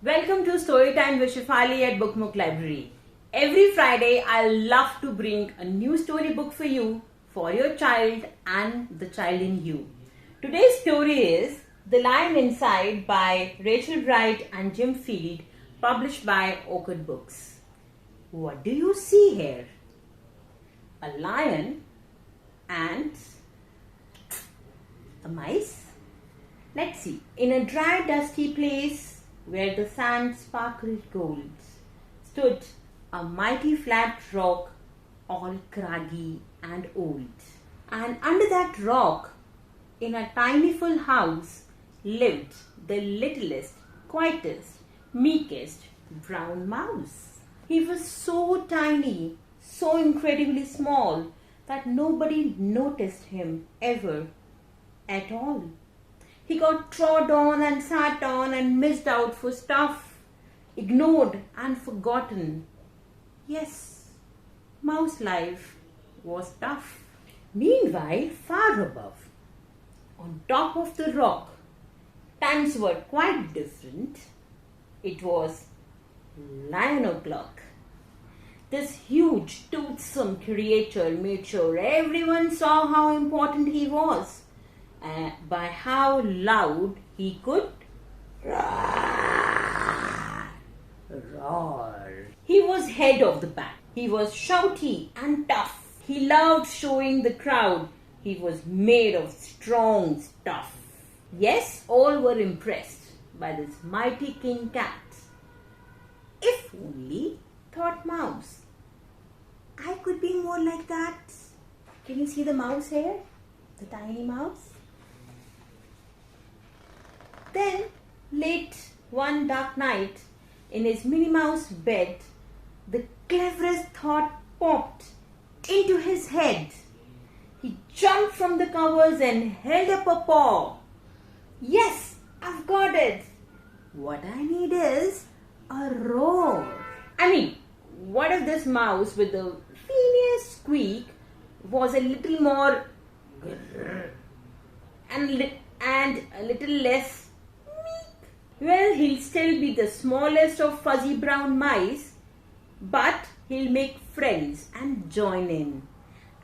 Welcome to Storytime with Shefali at Bukmuk Library. Every Friday, I love to bring a new storybook for you, for your child and the child in you. Today's story is The Lion Inside by Rachel Bright and Jim Field, published by Orchid Books. What do you see here? A lion and a mice? Let's see. In a dry, dusty place where the sand sparkled gold, stood a mighty flat rock, all craggy and old. And under that rock, in a tiny full house, lived the littlest, quietest, meekest brown mouse. He was so tiny, so incredibly small, that nobody noticed him ever at all. He got trod on and sat on and missed out for stuff, ignored and forgotten. Yes, mouse life was tough. Meanwhile, far above, on top of the rock, times were quite different. It was 9 o'clock. This huge, toothsome creature made sure everyone saw how important he was. By how loud he could roar. He was head of the pack. He was shouty and tough. He loved showing the crowd he was made of strong stuff. Yes, all were impressed by this mighty king cat. If only, thought Mouse, I could be more like that. Can you see the mouse here? The tiny mouse? Then, late one dark night, in his Minnie Mouse bed, the cleverest thought popped into his head. He jumped from the covers and held up a paw. Yes, I've got it. What I need is a roar. What if this mouse with the funniest squeak was a little more and a little less meek? Well, he'll still be the smallest of fuzzy brown mice, but he'll make friends and join in,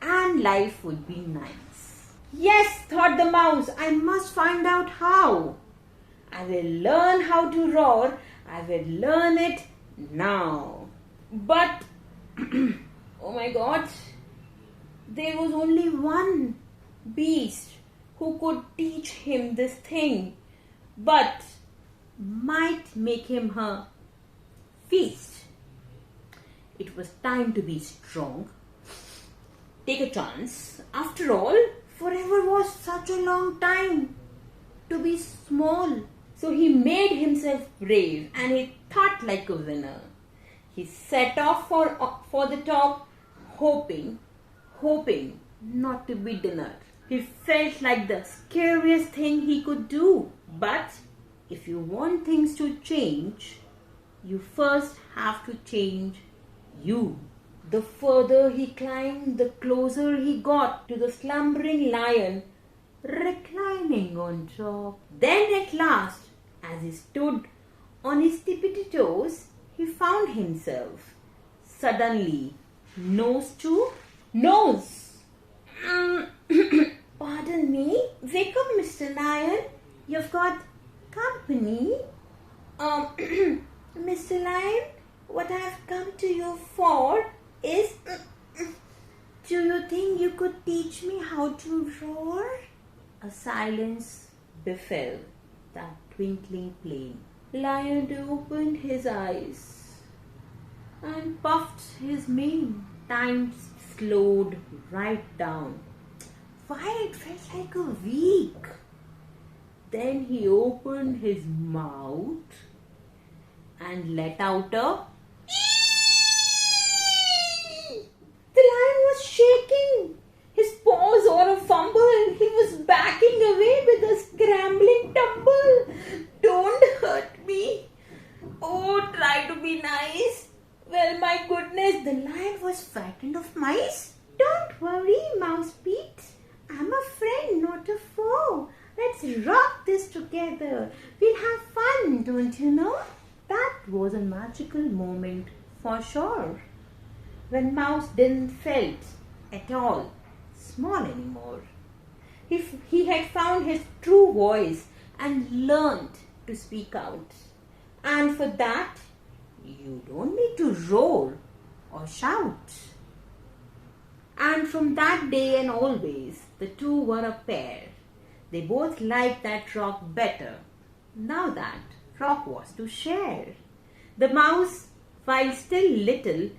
and life would be nice. Yes, thought the mouse, I must find out how. I will learn how to roar. I will learn it now. But, oh my God, there was only one beast who could teach him this thing, but might make him her feast. It was time to be strong. Take a chance. After all, forever was such a long time to be small. So he made himself brave and he thought like a winner. He set off for the top, hoping not to be dinner. He felt like the scariest thing he could do. But if you want things to change, you first have to change you. The further he climbed, the closer he got to the slumbering lion reclining on top. Then at last, as he stood on his tippity toes, he found himself suddenly nose to nose. Pardon me, wake up, Mr. Lion. You've got company. Mr. Lion, what I've come to you for is, do you think you could teach me how to roar? A silence befell that twinkling plain. Lion opened his eyes and puffed his mane. Time slowed right down. Why, it felt like a week. Then he opened his mouth and let out a... The lion was shaking. His paws were a fumble and he was backing away with a scrambling tumble. Don't hurt me. Oh, try to be nice. Well, my goodness, the lion was frightened of mice. Don't worry, Mouse Pete. I'm a friend, not a foe. Let's rock this together. We'll have fun, don't you know? That was a magical moment for sure. When Mouse didn't felt at all small anymore. He had found his true voice and learned to speak out. And for that, you don't need to roar or shout. And from that day and always, the two were a pair. They both liked that rock better, now that rock was to share. The mouse, while still little,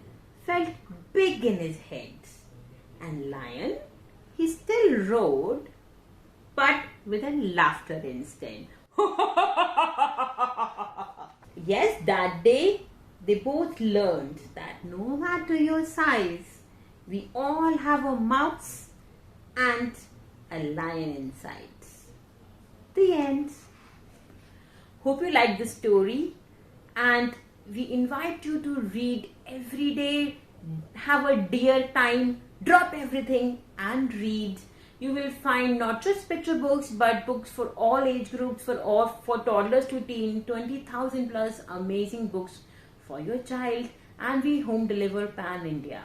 felt big in his head. And Lion, he still roared, but with a laughter instead. Yes, that day, they both learned that no matter your size, we all have a mouse and a lion inside. The end. Hope you like the story, and we invite you to read every day. Have a dear time, drop everything and read. You will find not just picture books but books for all age groups, for toddlers to teen, 20,000 plus amazing books for your child, and we home deliver pan India.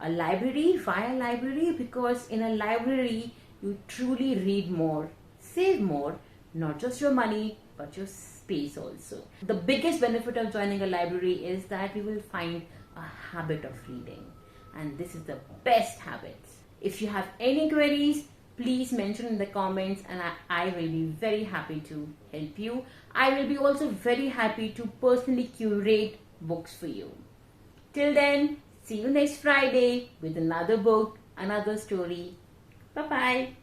A library, why a library? Because in a library you truly read more, save more, not just your money but your space also. The biggest benefit of joining a library is that you will find a habit of reading, and this is the best habit. If you have any queries, please mention in the comments, and I will be very happy to help you. I will be also very happy to personally curate books for you. Till then, see you next Friday with another book, another story. Bye-bye.